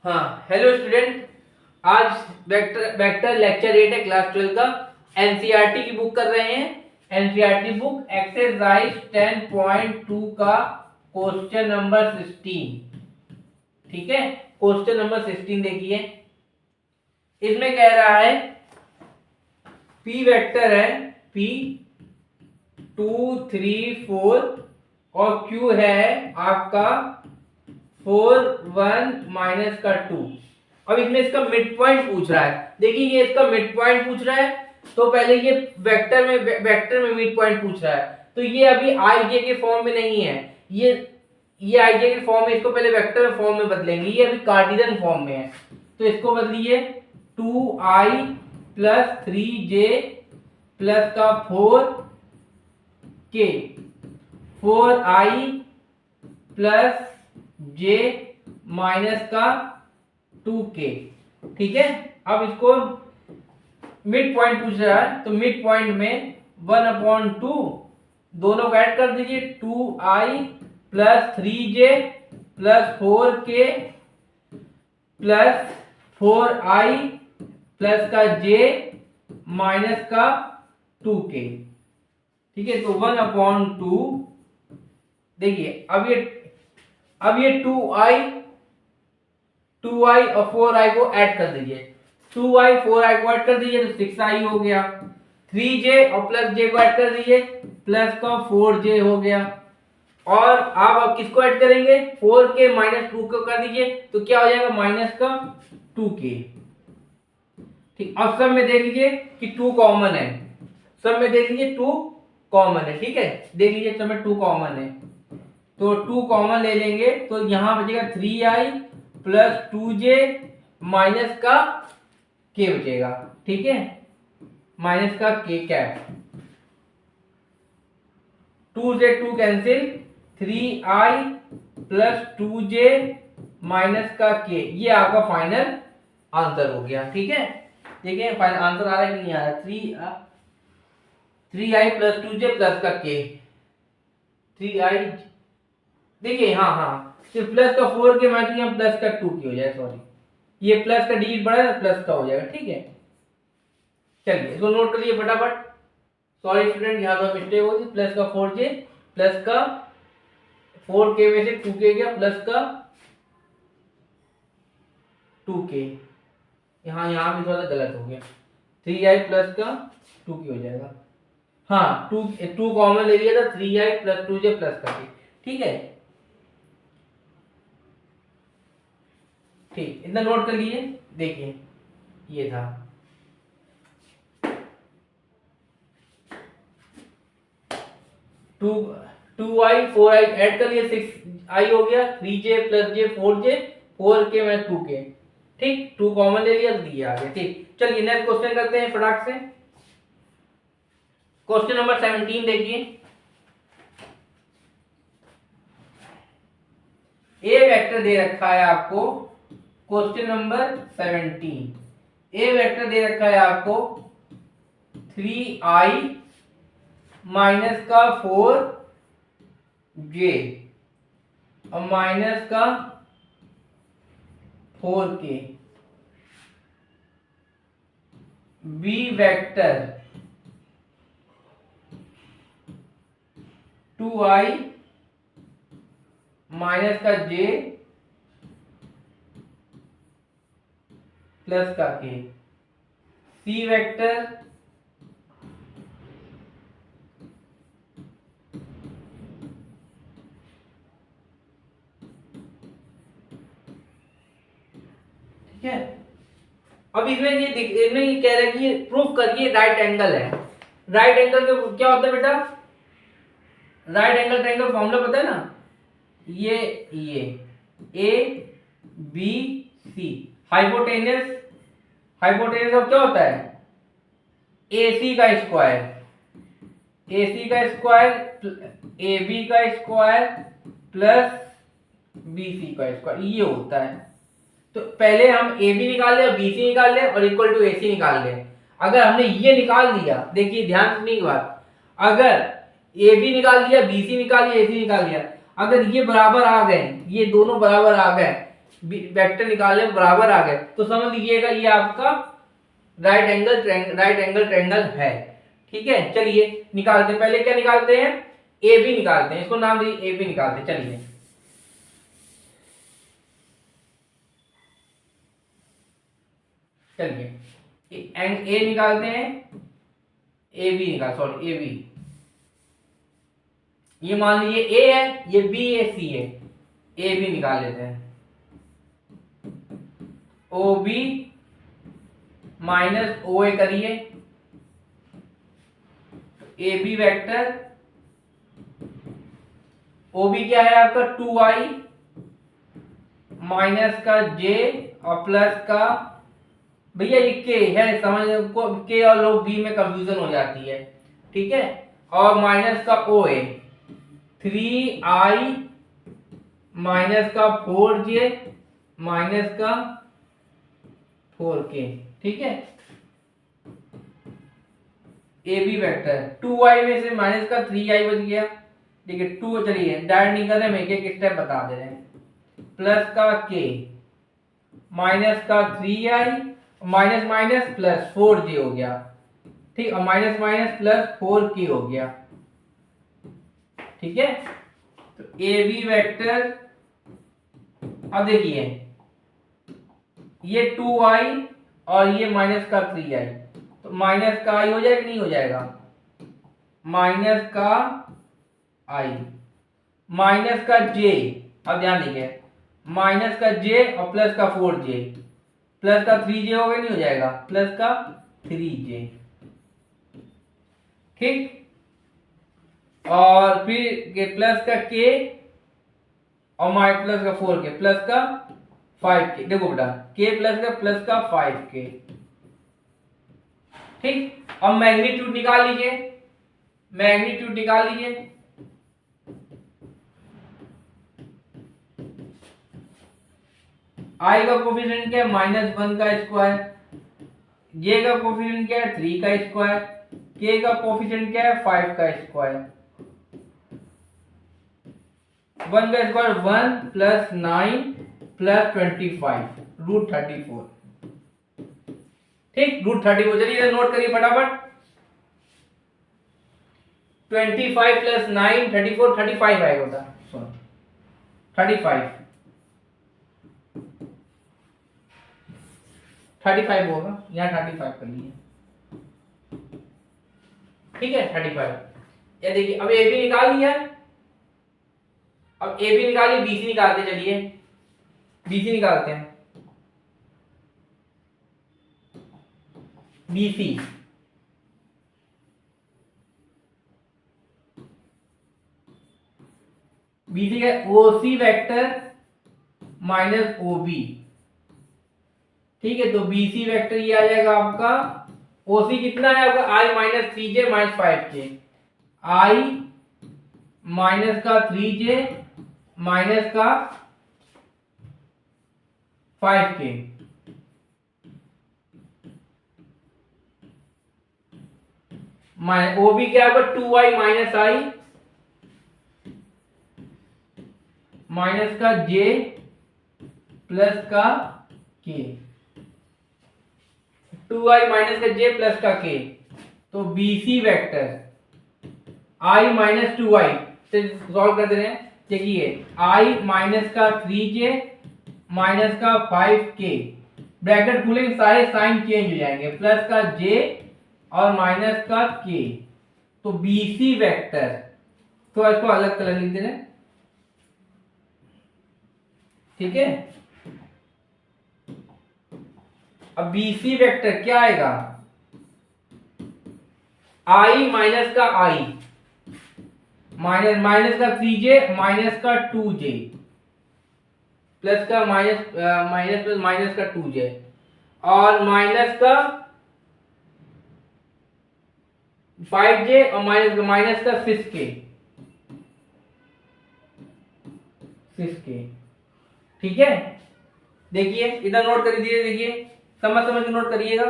हाँ, hello student. आज vector vector lecture 8 है, क्लास 12 का। एनसीईआरटी की बुक कर रहे हैं। एनसीईआरटी बुक एक्सरसाइज 10.2 का क्वेश्चन नंबर 16। ठीक है, क्वेश्चन नंबर 16 देखिए। इसमें कह रहा है पी वेक्टर है, पी 2 3 4 और क्यू है आपका 4 1 माइनस का 2। अब इसमें इसका मिड पॉइंट पूछ रहा है। देखिए ये इसका मिड पॉइंट पूछ रहा है, तो पहले ये वेक्टर में मिड पॉइंट पूछ रहा है, तो ये अभी आईजे के फॉर्म में नहीं है। ये आईजे के फॉर्म में, इसको पहले वेक्टर फॉर्म में बदलेंगे। ये अभी कार्टेशियन फॉर्म में है, तो इसको बदलिए 2i प्लस 3j प्लस का 4k 4i plus j minus का 2k। ठीक है, अब इसको मिड पॉइंट पूछ रहा है, तो मिड पॉइंट में 1/2 दोनों को ऐड कर दीजिए। 2i plus 3j plus 4k plus 4i plus का j माइनस का 2k। ठीक है, तो 1/2। देखिए अब ये 2i और 4i को ऐड कर दीजिए। 2i 4i को ऐड कर दीजिए तो 6i हो गया। 3j और प्लस j को ऐड कर दीजिए, प्लस का 4j हो गया। और आप किसको ऐड करेंगे? 4k माइनस 2 को कर दीजिए, तो क्या हो जाएगा? माइनस का 2k। ठीक, अब सब में देख लीजिए कि 2 कॉमन है। सब में देख लीजिए 2 कॉमन है। ठीक है, देख लीजिए सब में 2 कॉमन है, तो 2 कॉमन ले लेंगे, तो यहां बचेगा 3i प्लस 2j माइनस का k बचेगा। ठीक है, माइनस का k कैप। 2 से 2 cancel, 3i plus 2j minus का k। ये आपका फाइनल आंसर हो गया। ठीक है, देखिए फाइनल आंसर आ रहा है कि नहीं आ रहा? 3i प्लस 2j प्लस का k। 3i, देखिए हाँ हाँ, सिर्फ प्लस का 4 के माइनस यहाँ प्लस का 2 की हो जाए। सॉरी, ये प्लस का डिजिट बढ़ा है, प्लस का हो जाएगा। ठीक है, चलिए इसको नोट कर लिए फटाफट। सॉरी स्टूडेंट, यहाँ पर मिस्टेक होगी। प्लस का 4j प्लस का 4k में से 2k गया, प्लस का 2k। यहाँ भी थोड़ा गलत हो गया। 3i प्लस का 2k हो जाएगा। हाँ, 2 कॉमन ले लिया था, 3i प्लस 2j प्लस का k। ठीक है, ठीक, इतना नोट कर लिए। देखिए ये था 2i 4i ऐड कर लिए, 6i हो गया। 3j plus j 4j 4k में 2k। ठीक, 2 कॉमन ले लिया तो दिए आगे। ठीक, चलिए नेक्स्ट क्वेश्चन करते हैं फटाक से। क्वेश्चन नंबर 17 देखिए। ए वेक्टर दे रखा है आपको। क्वेश्चन नंबर 17, ए वेक्टर दे रखा है आपको 3i माइनस का 4j और माइनस का 4k। B vector 2i minus का j प्लस का k। सी वेक्टर ठीक है। अब इसमें ये कह रहा है कि ये प्रूफ करिए राइट एंगल है। राइट एंगल का क्या होता है बेटा? राइट एंगल ट्रायंगल फॉर्मूला पता है ना? ये ए बी सी, हाइपोटेनस का क्या होता है? AC का स्क्वायर, AC का स्क्वायर AB का स्क्वायर प्लस BC का स्क्वायर, ये होता है। तो पहले हम AB निकाल ले, BC निकाल ले और इक्वल टू AC निकाल ले। अगर हमने ये निकाल दिया, देखिए ध्यान रखने की बात, अगर AB निकाल लिया, BC निकाल लिया, AC निकाल लिया, अगर ये बराबर आ गए, ये दोनों बराबर आ गए, वेक्टर निकालने में बराबर आ गए तो समझ लीजिएगा ये आपका राइट एंगल ट्रायंगल है। ठीक है, चलिए निकालते हैं। पहले क्या निकालते हैं, ए बी निकालते हैं, इसको नाम दीजिए ए बी निकालते हैं। चलिए ए निकालते हैं, ए बी निकाल सॉरी ए बी, ये मान लीजिए ए है, ये बी है, सी है, ए बी निकाल लेते हैं। O B minus O A करिए, A B vector O B क्या है आपका 2i माइनस का जे और प्लस का, भैया ये के है, समझ को के और लोग बी में कंफ्यूजन हो जाती है। ठीक है, और माइनस का ओ ए 3i माइनस का 4j माइनस का 4k। ठीक है, ए बी वेक्टर 2i में से माइनस का 3i बच गया। ठीक है, 2 चलिए डायरेक्ट नहीं कर रहे, हम एक एक स्टेप बता दे रहे हैं। प्लस का k माइनस का 3i minus minus plus 4j हो गया। ठीक, और माइनस माइनस प्लस 4k हो गया। ठीक है, तो ए बी वेक्टर, अब देखिए ये 2i और ये माइनस का 3i, तो माइनस का i हो जाएगा नहीं हो जाएगा, माइनस का i माइनस का j, अब ध्यान दीजिए माइनस का j और प्लस का 4j, प्लस का 3j होगा नहीं हो जाएगा, प्लस का 3j। ठीक, और फिर प्लस का k और माइनस प्लस का 4k प्लस का 5k, देखो बेटा k प्लस का 5k। ठीक, अब मैग्नीट्यूड निकाल लीजिए, मैग्नीट्यूड निकाल लीजिए। i का कोफिशिएंट क्या है -1 का स्क्वायर, j का कोफिशिएंट क्या है 3 का स्क्वायर, k का कोफिशिएंट क्या है 5 का स्क्वायर। 1 का स्क्वायर 1 प्लस 9 प्लस 25 रूट 34। ठीक, रूट 34, चलिए नोट करिए फटाफट। 25 प्लस 9 34 35 आएगा बेटा, सॉरी 35 होगा, यहाँ 35 कर लिए। ठीक है 35। ये देखिए अब ए बी निकाल लिया, अब ए बी निकालिए, बी सी निकालते, चलिए बी सी निकालते हैं। बी सी का ओ C vector minus O B. ठीक है, तो बी सी वेक्टर ये आ जाएगा आपका, ओ सी कितना है आपका i minus 3j minus 5k, i minus का 3j माइनस का 5k। ओ बी क्या होगा 2i माइनस i माइनस का j प्लस का k, 2i माइनस का j प्लस का k, तो BC vector i minus 2i से सॉल्व कर दे रहे हैं। देखिए i माइनस का 3j माइनस का 5k, ब्रैकेट खुलेंगे सारे साइन चेंज हो जाएंगे, प्लस का j और माइनस का k, तो BC वेक्टर, तो इसको अलग कलर लिख दे रहे हैं। ठीक है, अब BC वेक्टर क्या आएगा, i माइनस का i माइनस का 3j माइनस का 2j प्लस का माइनस प्लस माइनस का 2j और माइनस का 5j और माइनस का 6k। ठीक है, देखिए इधर नोट कर दीजिए, देखिए समझ समझ के नोट करिएगा।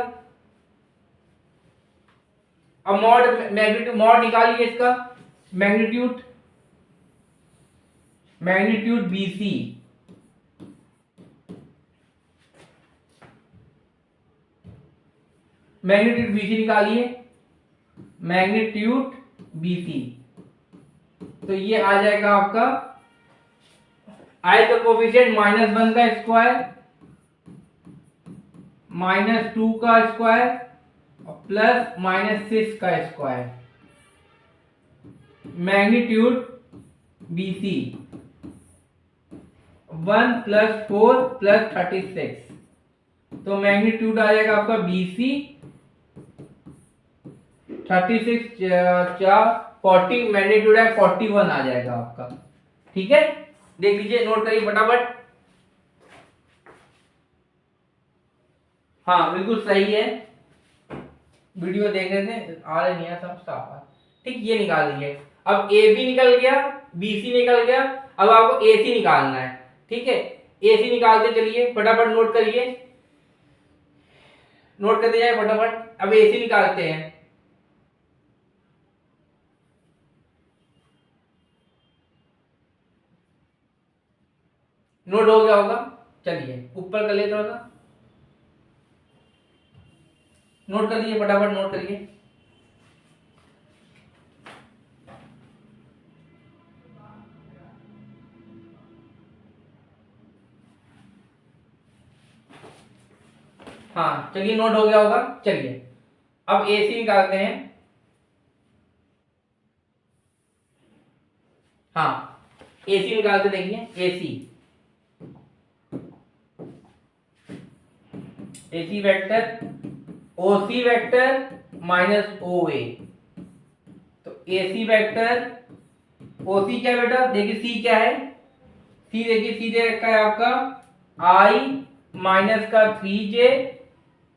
अब मॉड मैग्नीट्यूड मॉड निकालिए इसका, मैग्नीट्यूड BC मैग्नीट्यूड BC निकालिए, मैग्नीट्यूड BC, तो ये आ जाएगा आपका आई का कोफिशिएंट -1 का स्क्वायर, -2 का स्क्वायर प्लस -6 का स्क्वायर, मैग्नीट्यूड BC 1 + 4 + 36, तो मैग्नीट्यूड आ जाएगा आपका BC 36 4 40, मैग्नीट्यूड है 41 आ जाएगा आपका। ठीक है, देख लीजिए, नोट करिए फटाफट। हाँ बिल्कुल सही है, वीडियो देख रहे थे, आ रहे नहीं है, सब साफ है। ठीक, ये निकाल लीजिए। अब AB निकल गया, BC निकल गया, अब आपको AC निकालना है। ठीक है, AC निकालते चलिए, फटाफट नोट करिए, नोट करते जाए फटाफट। अब AC निकालते हैं। नोट हो गया होगा, चलिए ऊपर कर लिए थोड़ा सा, नोट कर लीजिए फटाफट, नोट करिए। हाँ चलिए, नोट हो गया होगा, चलिए अब AC निकालते हैं। हाँ AC निकालते, देखिए AC vector OC vector -OA, तो AC वेक्टर OC क्या है बेटा, देखिए C क्या है, C देखिए, C दे रखा है आपका I -3J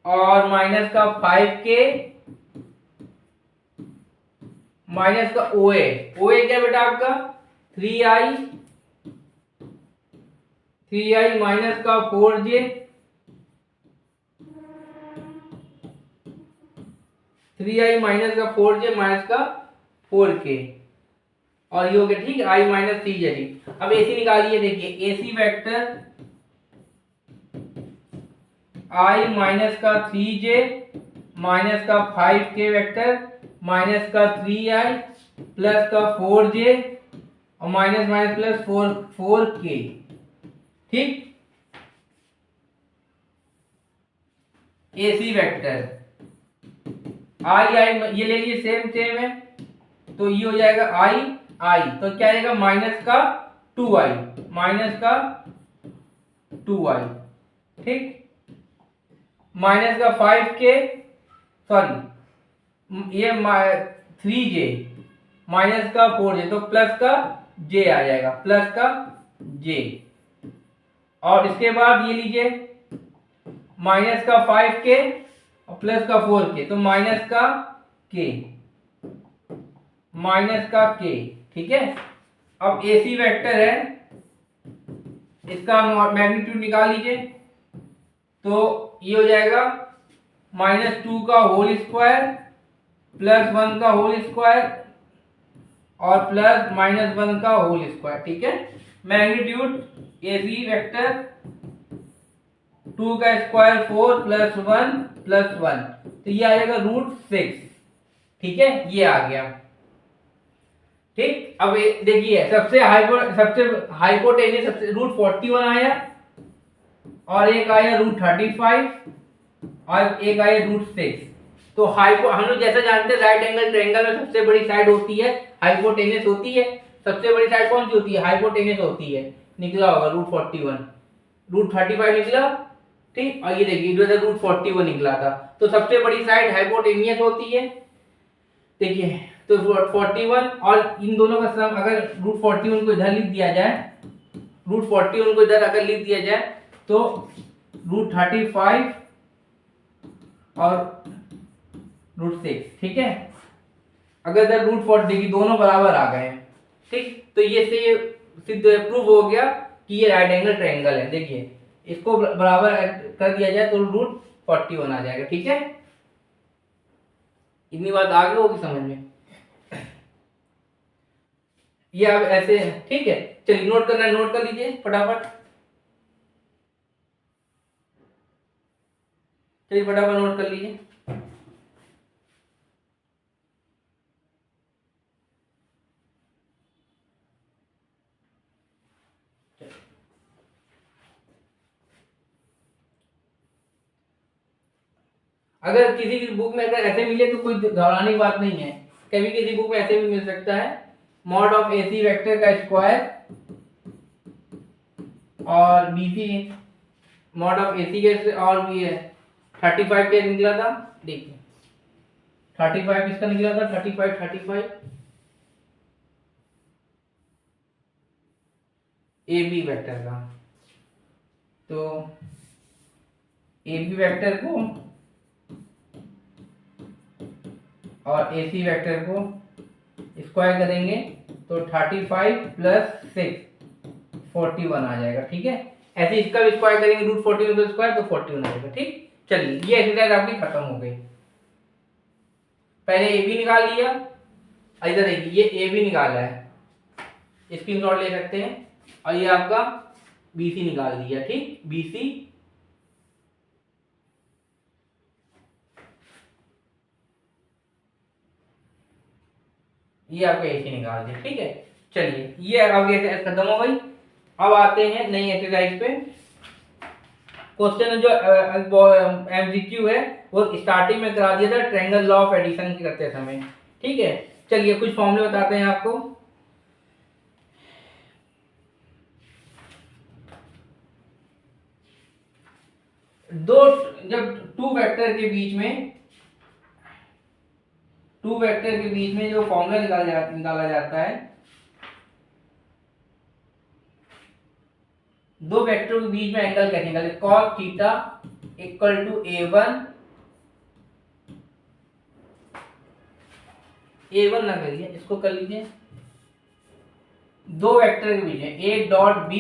और -5K OA, OA क्या बेटा आपका 3I -4J 3I -4K, और ये हो गया। ठीक, I -3J। अब AC निकालिए, देखिए AC vector I -3J -5K vector -3I +4J और -4K। ठीक, AC वेक्टर I ये ले लीजिए, सेम है, तो ये हो जाएगा I, तो क्या आएगा -2I, ठीक, -5K, सॉरी ये 3J -4J, तो +J आ जाएगा, +J, और इसके बाद ये लीजिए -5K और +4K, तो -K, ठीक है। अब AC वेक्टर है, इसका मैग्नीट्यूड निकाल लीजिए, तो ये हो जाएगा -2 का होल स्क्वायर +1 का होल स्क्वायर और +-1 का होल स्क्वायर। ठीक है, मैग्नीट्यूड AC वेक्टर 2 का स्क्वायर 4 +1 +1, तो ये आ जाएगा √6। ठीक है, ये आ गया। ठीक, अब देखिए सबसे हाइपोटेन्यूस सबसे √41 आया, और एक आया √35 और एक आया √6। तो हम लोग जैसा जानते हैं राइट एंगल ट्रायंगल में सबसे बड़ी साइड होती है हाइपोटेन्यूस होती है। सबसे बड़ी साइड कौन सी होती है, हाइपोटेन्यूस होती है। निकला होगा √41, √35 निकला, ठीक, और ये देखिए इधर √41 निकला था, तो सबसे बड़ी साइड हाइपोटेन्यूस होती है। देखिए तो √41 और इन दोनों का सम, अगर √41 को इधर लिख दिया जाए, √41 को इधर अगर लिख दिया जाए, तो √35 और √6, ठीक है। अगर इधर √40 देखिए दोनों बराबर आ गए हैं, ठीक, तो ये से सिद्ध प्रूव हो गया कि ये राइट एंगल ट्रायंगल है। देखिए इसको बराबर कर दिया जाए तो √41 आ जाएगा। ठीक है, इतनी बात आगे होगी समझ में, ये अब ऐसे है। ठीक है, चलिए नोट करना है, नोट कर लीजिए फटाफट, चलिए फटाफट नोट कर लीजिए। अगर किसी की बुक में अगर ऐसे मिले तो कोई घबराने की बात नहीं है, कभी किसी बुक में ऐसे भी मिल सकता है। मॉड ऑफ AC वेक्टर का स्क्वायर और BC मॉड ऑफ AC के और भी है। 35 क्या निकला था, देखिए 35 किसका निकला था, 35 AB वेक्टर का। तो AB वेक्टर को और AC वेक्टर को स्क्वायर करेंगे तो 35 प्लस 6 41 आ जाएगा। ठीक है, ऐसे इसका भी स्क्वायर करेंगे √41 का स्क्वायर तो 41 आ जाएगा। ठीक, चलिए ये एक्सरसाइज आपकी खत्म हो गई। पहले AB निकाल लिया, इधर देखिए ये AB निकाला है, स्क्रीनशॉट ले सकते हैं, और ये आपका BC निकाल दिया। ठीक, BC ये आपका AC निकाल दिया। ठीक है, चलिए ये आपकी एक्सरसाइज खत्म हो गई। अब आते हैं नई एक्सरसाइज पे। क्वेश्चन जो MCQ है वो स्टार्टिंग में करा दिया था ट्रायंगल लॉ ऑफ एडिशन करते समय। ठीक है, चलिए कुछ फॉर्मूले बताते हैं आपको। दो जब टू वेक्टर के बीच में जो फॉर्मूला निकाला जाता है, दो वेक्टर के बीच में एंगल कैसे निकाले, cos theta equal to A1 ना करिए, इसको कर लीजिए। दो वेक्टर के बीच में A dot B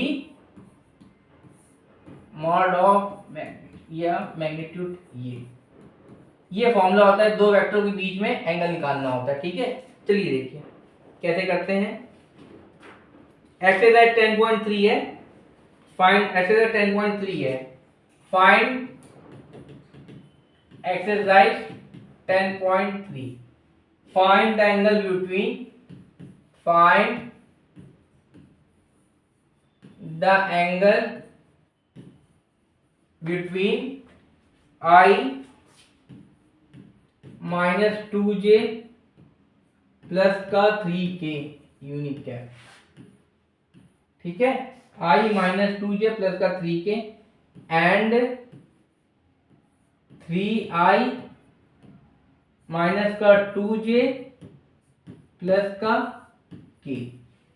mod of या मैग्नीट्यूड, ये फॉर्मूला होता है, दो वेक्टर के बीच में एंगल निकालना होता है। ठीक है, चलिए देखिए कैसे करते हैं। एक्सरसाइज 10.3 है, फाइंड एक्सरसाइज 10.3 है, find exercise 10.3 find the angle between I minus 2J plus का 3K यूनिट कैप। ठीक है, I माइनस 2J प्लस का 3K एंड 3I माइनस का 2J प्लस का K।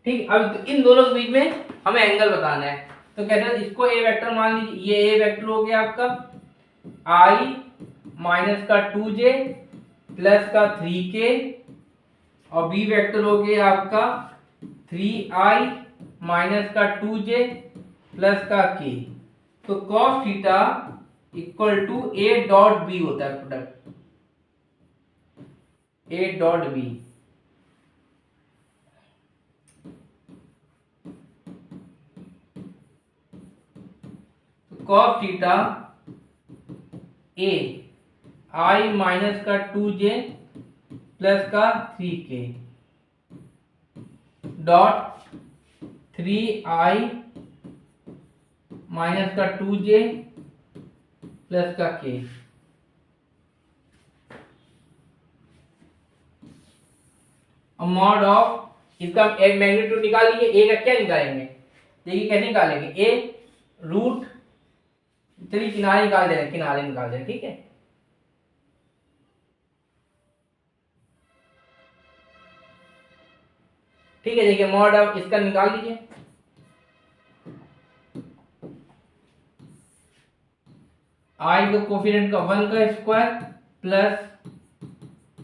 ठीक, अब इन दोनों के बीच में हमें एंगल बताना है, तो कैसे, इसको A वेक्टर मान लीजिए, ये A वेक्टर हो गया आपका, I माइनस का 2J प्लस का 3K, और B वेक्टर हो गया आपका 3I माइनस का 2J प्लस का K। तो cos theta equal to A dot B होता है, product A dot B। cos theta A I minus का 2J प्लस का 3K डॉट 3I माइनस का 2J प्लस का K। मॉड ऑफ इसका एक मैग्नीट्यूड निकाल लीजिए, A का क्या निकालेंगे, देखिए कैसे निकालेंगे, A रूट, चलिए किनारे निकाल दे, किनारे निकाल दे। ठीक है, ठीक है, देखिए मॉड ऑफ इसका निकाल लीजिए, I का कोफिशिएंट का 1 का स्क्वायर प्लस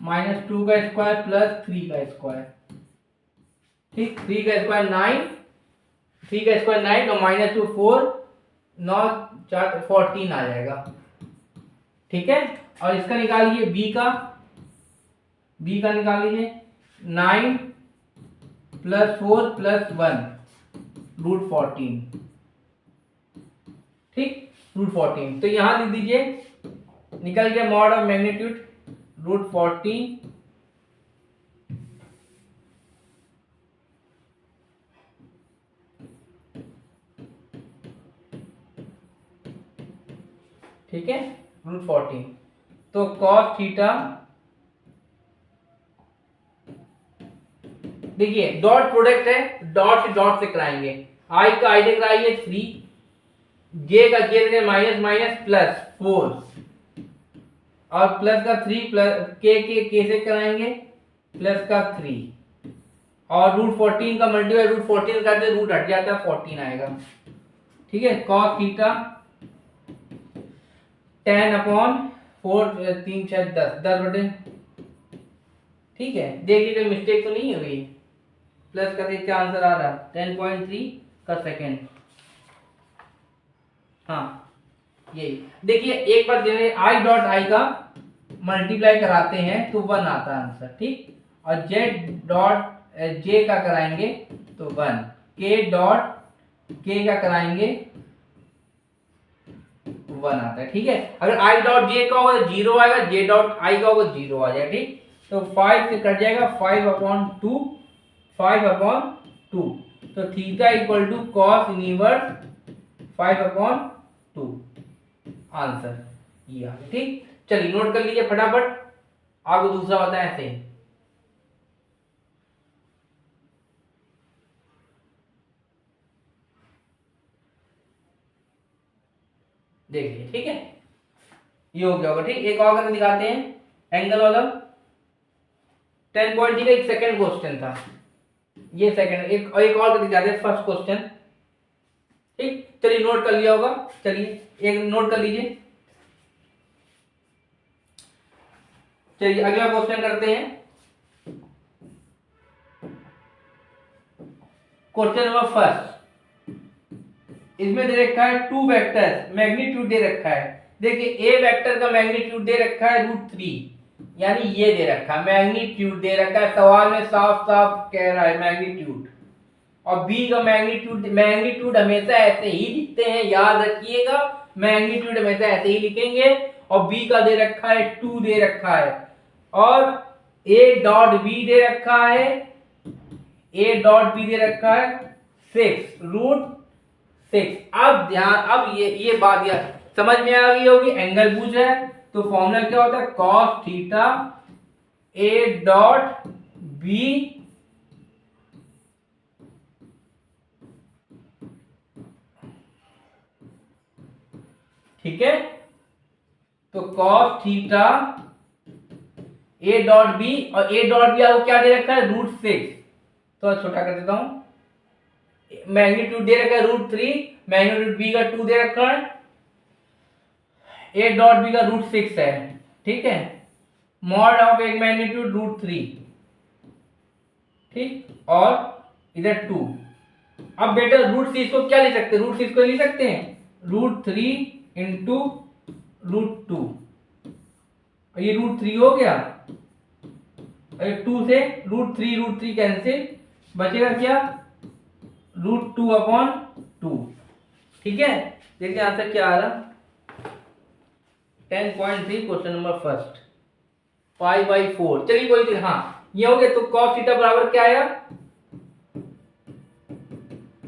माइनस 2 का स्क्वायर प्लस 3 का स्क्वायर। ठीक, 3 का स्क्वायर 9, 3 का स्क्वायर 9 और माइनस 2 4, 9 4 14 आ जाएगा। ठीक है, और इसका निकालिए B का निकाल लीजिए, 9 प्लस 4 प्लस 1 √14। ठीक, √14, तो यहां लिख दीजिए, निकल गया मॉड ऑफ मैग्नीट्यूड √14 ठीक है, √14। तो कॉस थीटा, देखिए डॉट प्रोडक्ट है, डॉट से कराएंगे। आई का आई से कराइए 3, जे का जे से माइनस माइनस प्लस 4 और प्लस का 3 प्लस के से कराएंगे प्लस का 3 और रूट 14 का मल्टीप्लाई रूट 14 करते रूट हट जाता है 14 आएगा। ठीक है, कॉस थीटा 10/4 3 6 10 बटे। ठीक है, देखिए कोई मिस्टेक तो नहीं हुई, प्लस का क्या आंसर आ रहा है 10.3 का सेकेंड। हाँ यही देखिए, एक बार आई डॉट आई का मल्टीप्लाई कराते हैं तो 1 आता है आंसर। ठीक, और जेड डॉट जे का कराएंगे तो 1, के डॉट के का कराएंगे 1 आता है। ठीक है, अगर आई डॉट जे का होगा 0 आएगा, जे डॉट आई का होगा 0 आ जाएगा। ठीक, तो 5 से कट जाएगा 5/2 5/2, तो theta equal to cos inverse 5/2 answer ये आ गया। ठीक, चलिए नोट कर लीजिए फटाफट, आपको दूसरा होता है ऐसे ही। देखिए ठीक है, ये हो गया होगा। ठीक, एक और करके दिखाते हैं एंगल वाला। 10.0 का एक सेकंड क्वेश्चन था, ये सेकंड एक और करके दिखाते हैं फर्स्ट क्वेश्चन। ठीक, चलिए नोट कर लिया होगा, चलिए एक नोट कर लीजिए। चलिए अगला क्वेश्चन करते हैं, क्वेश्चन नंबर फर्स्ट। इसमें दे रखा है 2 वेक्टर्स, मैग्नीट्यूड दे रखा है। देखिए ए वेक्टर का मैग्नीट्यूड दे रखा है √3, यानी ये दे रखा है मैग्नीट्यूड दे रखा है, सवाल में साफ साफ कह रहा है मैग्नीट्यूड। और बी का मैग्नीट्यूड हमेशा ऐसे ही लिखते हैं, याद रखिएगा, मैग्नीट्यूड हमेशा ऐसे ही लिखेंगे। और बी का दे रखा है 2 दे रखा है, और ए डॉट बी दे रखा है, ए डॉट बी दे रखा है 6√6। अब ध्यान, अब ये बात यार समझ में आ गई होगी, एंगल पूछ रहा है तो फॉर्मूला क्या होता है, cos theta A dot B ठीक है, तो cos theta A dot B, और ए डॉट बी आपको क्या दे रखा है √6, तो छोटा कर देता हूं, मैग्नीट्यूड दे रखा है √3, मैग्नीट्यूड बी का 2 दे रखा है, ए डॉट बी का √6 है। ठीक है, मॉड ऑफ एक मैग्नीट्यूड √3, ठीक, और इधर 2। अब बेटा √6 को क्या ले सकते हैं, √6 को ले सकते हैं √3 इंटू √2, ये √3 हो गया, 2 से √3 कैंसिल, बचेगा क्या √2/2। ठीक है, देखिए आंसर क्या आ रहा 10.3 क्वेश्चन नंबर फर्स्ट, 5/4। चलिए कोई नहीं, हाँ ये हो गया, तो cos थीटा बराबर क्या आया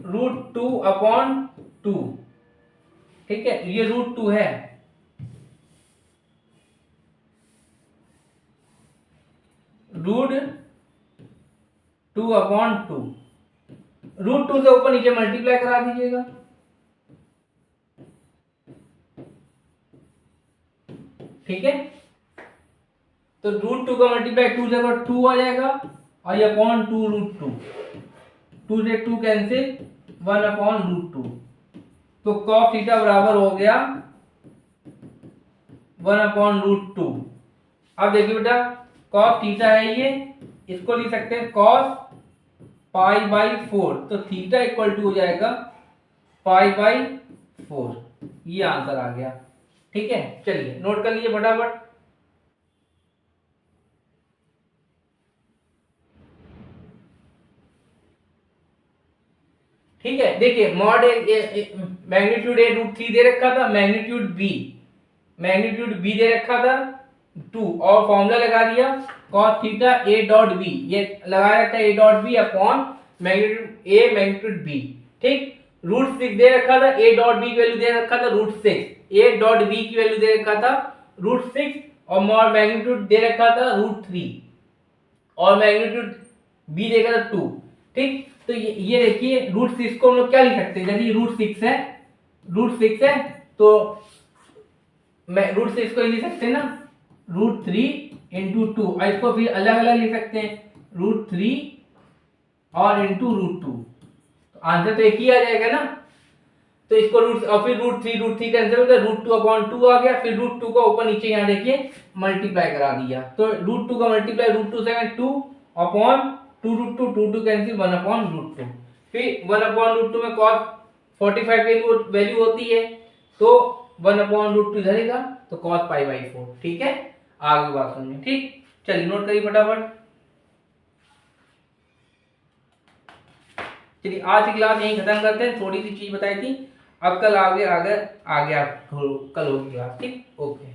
√2/2। ठीक है, ये √2 है, √2/2, √2 से ऊपर नीचे मल्टीप्लाई करा दीजिएगा। ठीक है, तो √2 का मल्टीप्लाई 2 से 2 आ जाएगा, और ये अपॉन 2 √2, 2 से 2 कैंसिल, 1/√2, तो cos थीटा बराबर हो गया 1/√2। अब देखिए बेटा, cos थीटा है ये, इसको लिख सकते हैं cos π/4, तो थीटा इक्वल टू हो जाएगा π/4, ये आंसर आ गया। ठीक है, चलिए नोट कर लीजिए फटाफट। ठीक है, देखिए मॉड मैग्नीट्यूड ए √3 दे रखा था, मैग्नीट्यूड बी दे रखा था 2, और फॉर्मूला लगा दिया cos theta A dot B, ये लगाया रखा है A dot B upon magnitude A magnitude B. ठीक, √6 दे रखा था, ए डॉट बी की वैल्यू दे रखा था √6, ए डॉट बी की वैल्यू दे रखा था √6, और मैग्नीट्यूड दे रखा था √3 और मैग्नीट्यूड बी देगा था 2। ठीक, तो ये देखिए √6 को हम लोग क्या लिख सकते हैं, जैसे ये √6 है तो मैं √6 को लिख सकते हैं ना √3 × 2, और इसको फिर अलग अलग लिख सकते हैं √3 और √2, तो आंसर तो एक ही आ जाएगा ना। तो इसको रूट और फिर √3 कैंसिल हो गया, √2/2 आ गया, फिर √2 का ऊपर नीचे यहाँ देखिए मल्टीप्लाई करा दिया, तो √2 का मल्टीप्लाई √2 से 2/2 कैंसिल 1/√2, फिर 1/√2 में cos 45 वैल्यू होती है, तो 1/√2 इधर ही था, तो cos π/4। ठीक है, आगे बात सुनिए। ठीक, चलिए नोट करिए फटाफट। चलिए आज की क्लास यहीं खत्म करते हैं, थोड़ी सी चीज बताई थी, अब कल आगे आप कल होगी क्लास। ठीक, ओके।